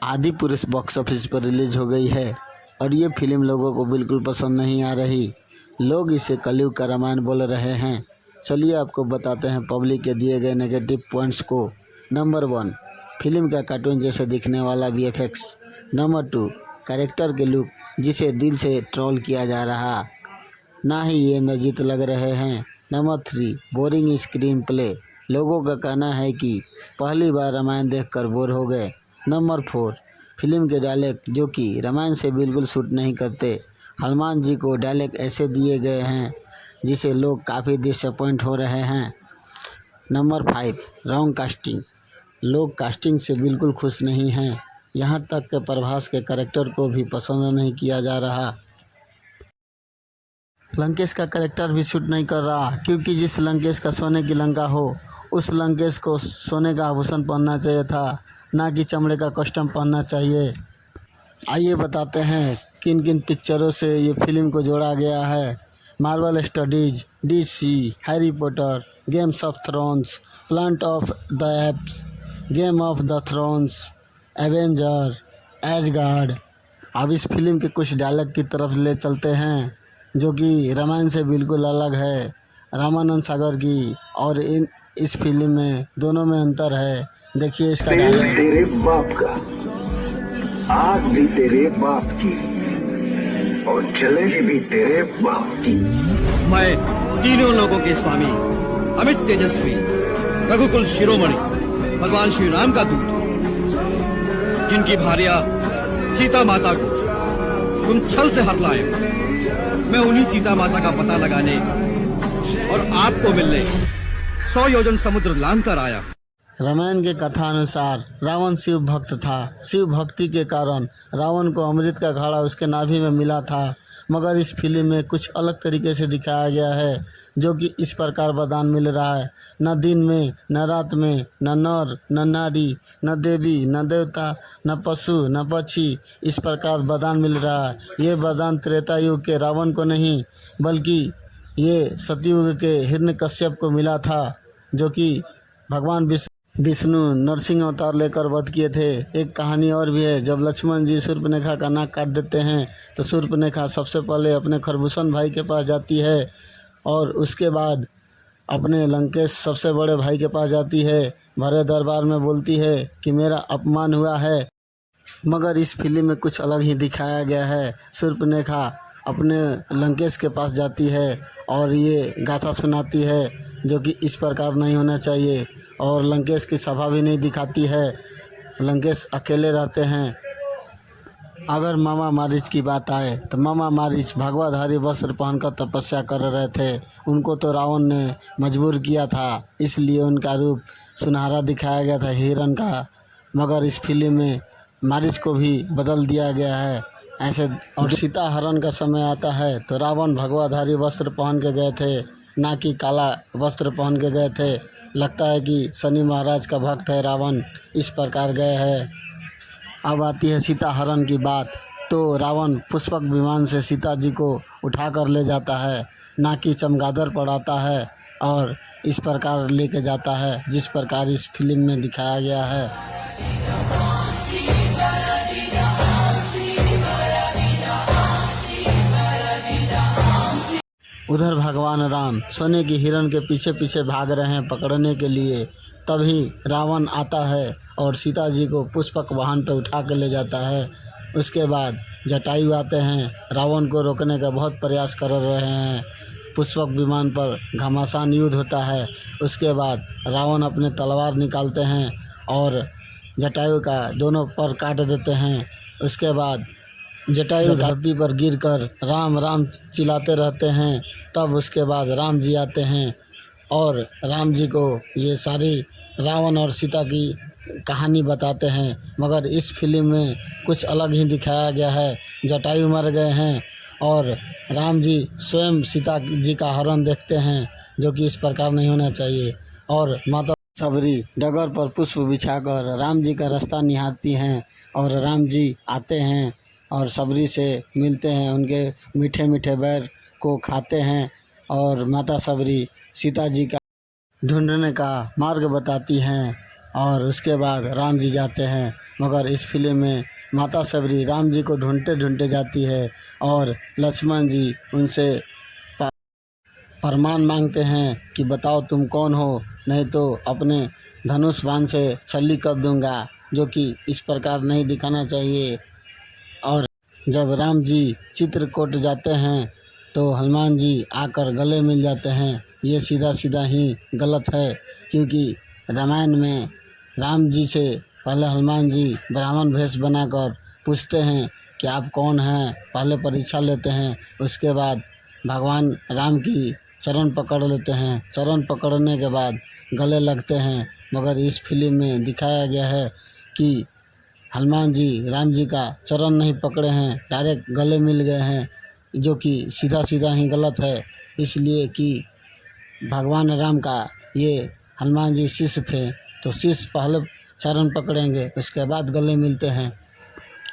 आदि पुरुष box office पर रिलीज हो गई है और ये फिल्म लोगों को बिल्कुल पसंद नहीं आ रही। लोग इसे कलयुग का रामायण बोल रहे हैं। चलिए आपको बताते हैं पब्लिक के दिए गए नेगेटिव पॉइंट्स को। नंबर 1, फिल्म का कार्टून जैसे दिखने वाला वीएफएक्स। नंबर 2, कैरेक्टर के लुक जिसे दिल से ट्रोल किया जा रहा, ना ही ये नजीत लग रहे हैं। Number 3, boring screen play. लोगों का कहना है कि पहली बार रामायण देखकर बोर हो गए। नंबर 4, फिल्म के डायलॉग जो कि रामायण से बिल्कुल सूट नहीं करते। हनुमान जी को डायलॉग ऐसे दिए गए हैं जिसे लोग काफ़ी डिसअपॉइंट हो रहे हैं। Number 5, wrong casting. लोग कास्टिंग से बिल्कुल खुश नहीं हैं। यहाँ तक कि प्रभास के कैरेक्टर को भी पसंद नहीं किया जा रहा। लंकेश का कैरेक्टर भी सूट नहीं कर रहा, क्योंकि जिस लंकेश का सोने की लंका हो उस लंकेश को सोने का आभूषण पहनना चाहिए था, ना कि चमड़े का कॉस्ट्यूम पहनना चाहिए। आइए बताते हैं किन किन पिक्चरों से ये फिल्म को जोड़ा गया है। Marvel studies, DC, Harry Potter, games of thrones, plant of the apps, game of the thrones, Avenger, ash gourd. अब इस फिल्म के कुछ डायलॉग की तरफ ले चलते हैं जो कि रामायण से बिल्कुल अलग है। रामानंद सागर की और इस फिल्म में दोनों में अंतर है। देखिए इसका डायलॉग। तेरे बाप का, आग भी तेरे बाप की और जलेबी भी तेरे बाप की। मैं तीनों लोगों के स्वामी, अमित तेजस्वी, रघुकुल शिरोमणि, भगवान श्री राम का दूत, जिनकी भार्या सीता माता को तुम छल से हर लाए हो। मैं उन्हीं सीता माता का पता लगाने और आपको मिलने 100 योजन समुद्र लांघ कर आया। रामायण के कथा अनुसार रावण शिव भक्त था। शिव भक्ति के कारण रावण को अमृत का घड़ा उसके नाभि में मिला था, मगर इस फिल्म में कुछ अलग तरीके से दिखाया गया है, जो कि इस प्रकार वरदान मिल रहा है। न दिन में, न रात में, न नर, न नारी, न देवी, न देवता, न पशु, न पक्षी, इस प्रकार वरदान मिल रहा है। ये वरदान त्रेता युग के रावण को नहीं, बल्कि ये सतयुग के हिरण्यकश्यप को मिला था, जो कि भगवान विष्णु नरसिंह अवतार लेकर वध किए थे। एक कहानी और भी है। जब लक्ष्मण जी शूर्पणखा का नाक काट देते हैं तो शूर्पणखा सबसे पहले अपने खरभूषण भाई के पास जाती है और उसके बाद अपने लंकेश सबसे बड़े भाई के पास जाती है। भरे दरबार में बोलती है कि मेरा अपमान हुआ है, मगर इस फिल्म में कुछ अलग ही दिखाया गया है। शूर्पणखा अपने लंकेश के पास जाती है और ये गाथा सुनाती है, जो कि इस प्रकार नहीं होना चाहिए, और लंकेश की सभा भी नहीं दिखाती है। लंकेश अकेले रहते हैं। अगर मामा मारीच की बात आए तो मामा मारीच भगवाधारी वस्त्र पहनकर तपस्या कर रहे थे। उनको तो रावण ने मजबूर किया था, इसलिए उनका रूप सुनहरा दिखाया गया था, हिरण का। मगर इस फिल्म में मारीच को भी बदल दिया गया है ऐसे। और सीता हरण का समय आता है तो रावण भगवाधारी वस्त्र पहन के गए थे, ना कि काला वस्त्र पहन के गए थे। लगता है कि शनि महाराज का भक्त है रावण, इस प्रकार गए हैं। अब आती है सीता हरण की बात। तो रावण पुष्पक विमान से सीता जी को उठा कर ले जाता है, ना कि चमगादड़ पर आता है और इस प्रकार लेके जाता है जिस प्रकार इस फिल्म में दिखाया गया है। उधर भगवान राम सोने की हिरण के पीछे पीछे भाग रहे हैं पकड़ने के लिए। तभी रावण आता है और सीता जी को पुष्पक वाहन पर उठा कर ले जाता है। उसके बाद जटायु आते हैं, रावण को रोकने का बहुत प्रयास कर रहे हैं। पुष्पक विमान पर घमासान युद्ध होता है। उसके बाद रावण अपने तलवार निकालते हैं और जटायु का दोनों पर काट देते हैं। उसके बाद जटायु धरती पर गिरकर राम राम चिल्लाते रहते हैं। तब उसके बाद राम जी आते हैं और राम जी को ये सारी रावण और सीता की कहानी बताते हैं। मगर इस फिल्म में कुछ अलग ही दिखाया गया है। जटायु मर गए हैं और राम जी स्वयं सीता जी का हरण देखते हैं, जो कि इस प्रकार नहीं होना चाहिए। और माता सबरी डगर पर पुष्प बिछाकर राम जी का रास्ता निहारती हैं और राम जी आते हैं और सबरी से मिलते हैं, उनके मीठे मीठे बैर को खाते हैं और माता सबरी सीता जी का ढूंढने का मार्ग बताती हैं। और उसके बाद राम जी जाते हैं। मगर इस फिल्म में माता सबरी राम जी को ढूंढते ढूंढते जाती है और लक्ष्मण जी उनसे फरमान मांगते हैं कि बताओ तुम कौन हो, नहीं तो अपने धनुष बाण से छल्ली कर दूंगा, जो कि इस प्रकार नहीं दिखाना चाहिए। और जब राम जी चित्रकूट जाते हैं तो हनुमान जी आकर गले मिल जाते हैं। ये सीधा सीधा ही गलत है, क्योंकि रामायण में राम जी से पहले हनुमान जी ब्राह्मण वेश बनाकर पूछते हैं कि आप कौन हैं, पहले परीक्षा लेते हैं। उसके बाद भगवान राम की चरण पकड़ लेते हैं। चरण पकड़ने के बाद गले लगते हैं। मगर इस फिल्म में दिखाया गया है कि हनुमान जी राम जी का चरण नहीं पकड़े हैं, डायरेक्ट गले मिल गए हैं, जो कि सीधा सीधा ही गलत है। इसलिए कि भगवान राम का ये हनुमान जी शिष्य थे, तो शिष्य पहले चरण पकड़ेंगे, उसके बाद गले मिलते हैं।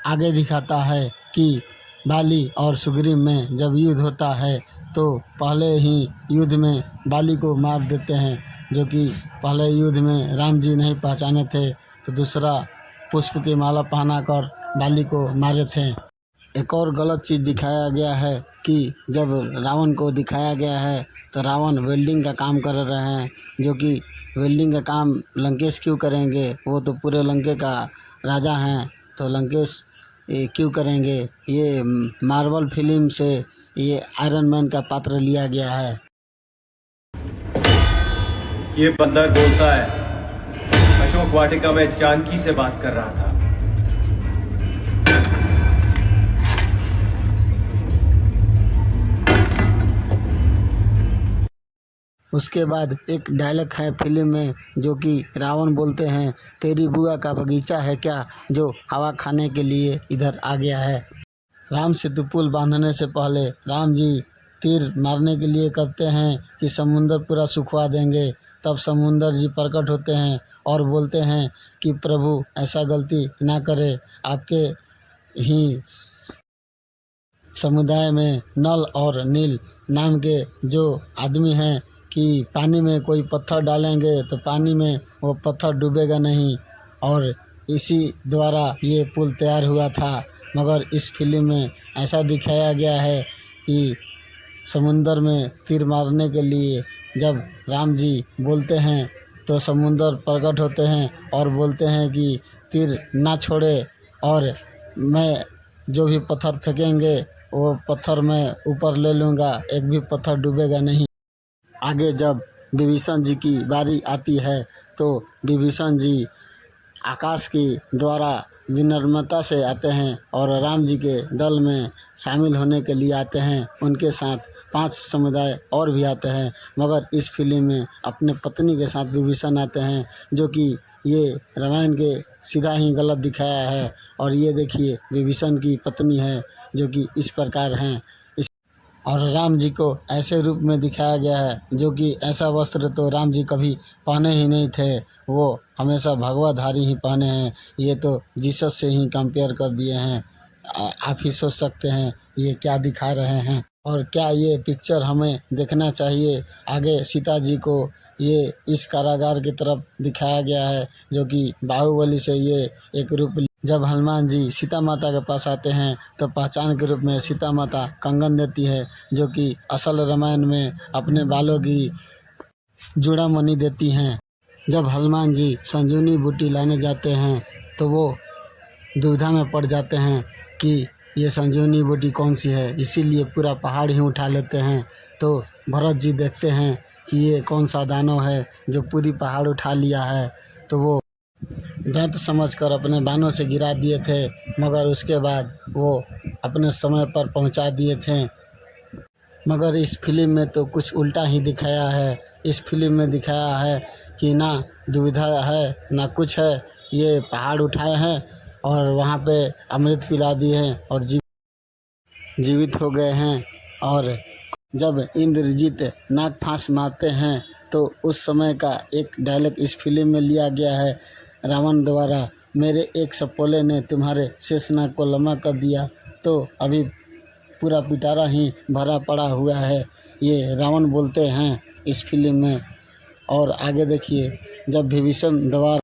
आगे दिखाता है कि बाली और सुग्रीव में जब युद्ध होता है तो पहले ही युद्ध में बाली को मार देते हैं, जो कि पहले युद्ध में राम जी नहीं पहचाने थे, तो दूसरा पुष्प की माला पहना कर बाली को मारे थे। एक और गलत चीज़ दिखाया गया है कि जब रावण को दिखाया गया है तो रावण वेल्डिंग का काम कर रहे हैं, जो कि वेल्डिंग का काम लंकेश क्यों करेंगे, वो तो पूरे लंके का राजा हैं, तो लंकेश क्यों करेंगे। ये मार्वल फिल्म से ये आयरन मैन का पात्र लिया गया है। ये बंदर बोलता है अशोक वाटिका में जानकी से बात कर रहा था। उसके बाद एक डायलॉग है फिल्म में, जो कि रावण बोलते हैं, तेरी बुआ का बगीचा है क्या जो हवा खाने के लिए इधर आ गया है। राम सेतु पुल बांधने से पहले राम जी तीर मारने के लिए कहते हैं कि समुंदर पूरा सुखवा देंगे। तब समुंदर जी प्रकट होते हैं और बोलते हैं कि प्रभु ऐसा गलती ना करे, आपके ही समुदाय में नल और नील नाम के जो आदमी हैं कि पानी में कोई पत्थर डालेंगे तो पानी में वो पत्थर डूबेगा नहीं, और इसी द्वारा ये पुल तैयार हुआ था। मगर इस फिल्म में ऐसा दिखाया गया है कि समुंदर में तीर मारने के लिए जब राम जी बोलते हैं तो समुंदर प्रकट होते हैं और बोलते हैं कि तीर ना छोड़े, और मैं जो भी पत्थर फेंकेंगे वो पत्थर मैं ऊपर ले लूँगा, एक भी पत्थर डूबेगा नहीं। आगे जब विभीषण जी की बारी आती है तो विभीषण जी आकाश के द्वारा विनम्रता से आते हैं और राम जी के दल में शामिल होने के लिए आते हैं। उनके साथ 5 समुदाय और भी आते हैं। मगर इस फिल्म में अपने पत्नी के साथ विभीषण आते हैं, जो कि ये रामायण के सीधा ही गलत दिखाया है। और ये देखिए विभीषण की पत्नी है, जो कि इस प्रकार हैं। और राम जी को ऐसे रूप में दिखाया गया है, जो कि ऐसा वस्त्र तो राम जी कभी पहने ही नहीं थे, वो हमेशा भगवाधारी ही पहने हैं। ये तो जीसस से ही कंपेयर कर दिए हैं। आप ही सोच सकते हैं ये क्या दिखा रहे हैं, और क्या ये पिक्चर हमें देखना चाहिए। आगे सीता जी को ये इस कारागार की तरफ दिखाया गया है, जो कि बाहुबली से ये एक रूप। जब हनुमान जी सीता माता के पास आते हैं तो पहचान के रूप में सीता माता कंगन देती है, जो कि असल रामायण में अपने बालों की चूड़ामणि देती हैं। जब हनुमान जी संजीवनी बूटी लाने जाते हैं तो वो दुविधा में पड़ जाते हैं कि ये संजीवनी बूटी कौन सी है, इसीलिए पूरा पहाड़ ही उठा लेते हैं। तो भरत जी देखते हैं कि ये कौन सा दानव है जो पूरी पहाड़ उठा लिया है, तो वो दैत्य समझकर अपने बाणों से गिरा दिए थे। मगर उसके बाद वो अपने समय पर पहुंचा दिए थे। मगर इस फिल्म में तो कुछ उल्टा ही दिखाया है। इस फिल्म में दिखाया है कि ना दुविधा है ना कुछ है, ये पहाड़ उठाए हैं और वहाँ पे अमृत पिला दिए हैं और जीवित हो गए हैं। और जब इंद्रजीत नाग फांस मारते हैं तो उस समय का एक डायलॉग इस फिल्म में लिया गया है रावण द्वारा, मेरे एक सपोले ने तुम्हारे शेषनाग को लम्बा कर दिया। तो अभी पूरा पिटारा ही भरा पड़ा हुआ है, ये रावण बोलते हैं इस फिल्म में। और आगे देखिए जब विभीषण द्वारा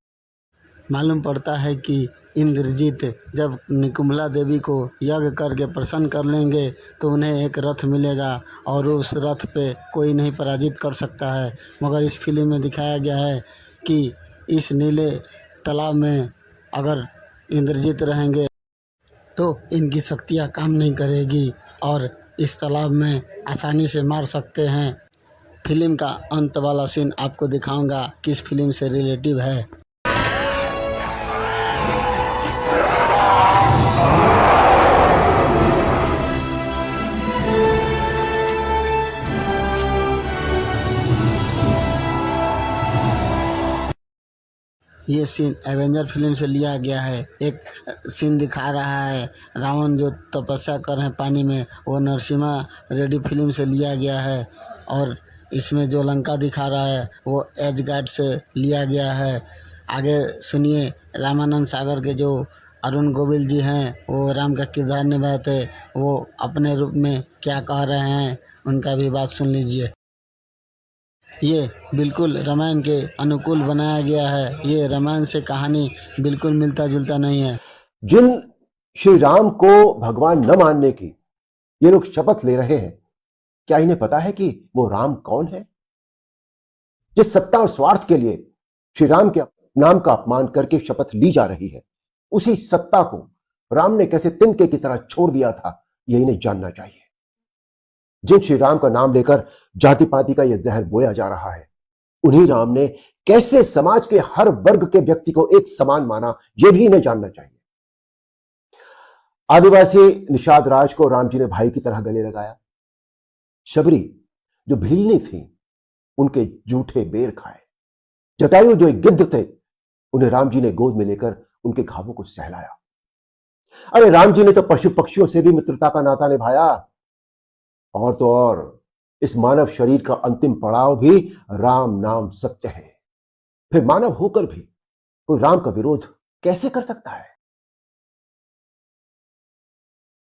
मालूम पड़ता है कि इंद्रजीत जब निकुंभला देवी को यज्ञ करके प्रसन्न कर लेंगे तो उन्हें एक रथ मिलेगा और उस रथ पे कोई नहीं पराजित कर सकता है। मगर इस फिल्म में दिखाया गया है कि इस नीले तालाब में अगर इंद्रजीत रहेंगे तो इनकी शक्तियाँ काम नहीं करेगी और इस तालाब में आसानी से मार सकते हैं। फिल्म का अंत वाला सीन आपको दिखाऊंगा किस फिल्म से रिलेटिव है। ये सीन एवेंजर फिल्म से लिया गया है। एक सीन दिखा रहा है रावण जो तपस्या कर रहे हैं पानी में, वो नरसिम्हा रेड्डी फिल्म से लिया गया है। और इसमें जो लंका दिखा रहा है वो एज गार्ड से लिया गया है। आगे सुनिए रामानंद सागर के जो अरुण गोविल जी हैं वो राम का किरदार निभाए थे, वो अपने रूप में क्या कह रहे हैं उनका भी बात सुन लीजिए। ये बिल्कुल रामायण के अनुकूल बनाया गया है। ये रामायण से कहानी बिल्कुल मिलता जुलता नहीं है। जिन श्री राम को भगवान न मानने की ये लोग शपथ ले रहे हैं, क्या इन्हें पता है कि वो राम कौन है? जिस सत्ता और स्वार्थ के लिए श्री राम के नाम का अपमान करके शपथ ली जा रही है, उसी सत्ता को राम ने कैसे तिनके की तरह छोड़ दिया था, यह इन्हें जानना चाहिए। जिन श्री राम का नाम लेकर जाति पाति का यह जहर बोया जा रहा है, उन्हीं राम ने कैसे समाज के हर वर्ग के व्यक्ति को एक समान माना, यह भी इन्हें जानना चाहिए। आदिवासी निषाद राज को राम जी ने भाई की तरह गले लगाया। शबरी जो भीलनी थी, उनके जूठे बेर खाए। जटायु जो एक गिद्ध थे, उन्हें राम जी ने गोद में लेकर उनके घावों को सहलाया। अरे राम जी ने तो पशु पक्षियों से भी मित्रता का नाता निभाया। और तो और इस मानव शरीर का अंतिम पड़ाव भी राम नाम सत्य है। फिर मानव होकर भी कोई राम का विरोध कैसे कर सकता है?